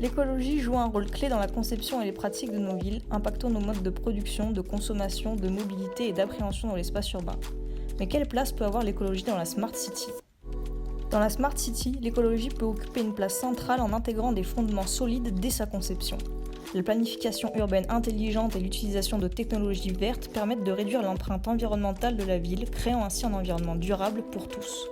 L'écologie joue un rôle clé dans la conception et les pratiques de nos villes, impactant nos modes de production, de consommation, de mobilité et d'appréhension dans l'espace urbain. Mais quelle place peut avoir l'écologie dans la Smart City ? Dans la Smart City, l'écologie peut occuper une place centrale en intégrant des fondements solides dès sa conception. La planification urbaine intelligente et l'utilisation de technologies vertes permettent de réduire l'empreinte environnementale de la ville, créant ainsi un environnement durable pour tous.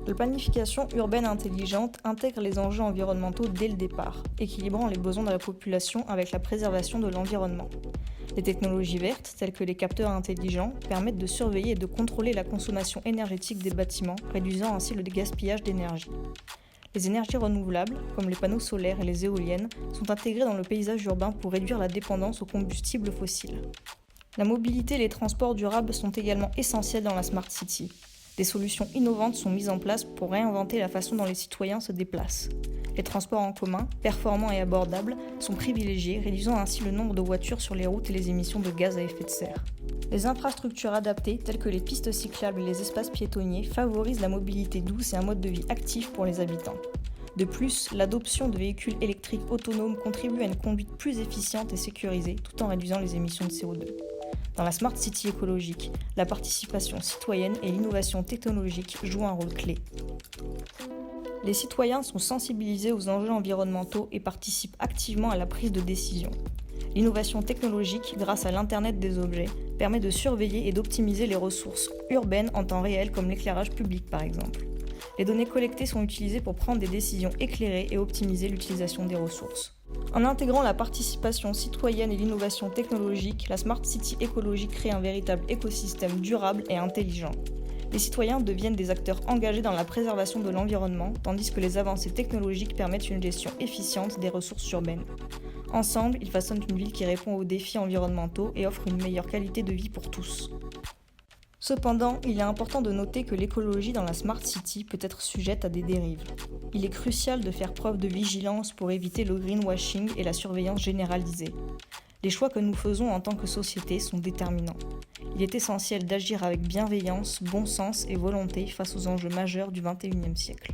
La planification urbaine intelligente intègre les enjeux environnementaux dès le départ, équilibrant les besoins de la population avec la préservation de l'environnement. Les technologies vertes, telles que les capteurs intelligents, permettent de surveiller et de contrôler la consommation énergétique des bâtiments, réduisant ainsi le gaspillage d'énergie. Les énergies renouvelables, comme les panneaux solaires et les éoliennes, sont intégrées dans le paysage urbain pour réduire la dépendance aux combustibles fossiles. La mobilité et les transports durables sont également essentiels dans la Smart City. Des solutions innovantes sont mises en place pour réinventer la façon dont les citoyens se déplacent. Les transports en commun, performants et abordables, sont privilégiés, réduisant ainsi le nombre de voitures sur les routes et les émissions de gaz à effet de serre. Les infrastructures adaptées, telles que les pistes cyclables et les espaces piétonniers, favorisent la mobilité douce et un mode de vie actif pour les habitants. De plus, l'adoption de véhicules électriques autonomes contribue à une conduite plus efficiente et sécurisée, tout en réduisant les émissions de CO2. Dans la Smart City écologique, la participation citoyenne et l'innovation technologique jouent un rôle clé. Les citoyens sont sensibilisés aux enjeux environnementaux et participent activement à la prise de décision. L'innovation technologique, grâce à l'Internet des objets, permet de surveiller et d'optimiser les ressources urbaines en temps réel comme l'éclairage public par exemple. Les données collectées sont utilisées pour prendre des décisions éclairées et optimiser l'utilisation des ressources. En intégrant la participation citoyenne et l'innovation technologique, la Smart City écologique crée un véritable écosystème durable et intelligent. Les citoyens deviennent des acteurs engagés dans la préservation de l'environnement, tandis que les avancées technologiques permettent une gestion efficiente des ressources urbaines. Ensemble, ils façonnent une ville qui répond aux défis environnementaux et offre une meilleure qualité de vie pour tous. Cependant, il est important de noter que l'écologie dans la Smart City peut être sujette à des dérives. Il est crucial de faire preuve de vigilance pour éviter le greenwashing et la surveillance généralisée. Les choix que nous faisons en tant que société sont déterminants. Il est essentiel d'agir avec bienveillance, bon sens et volonté face aux enjeux majeurs du XXIe siècle.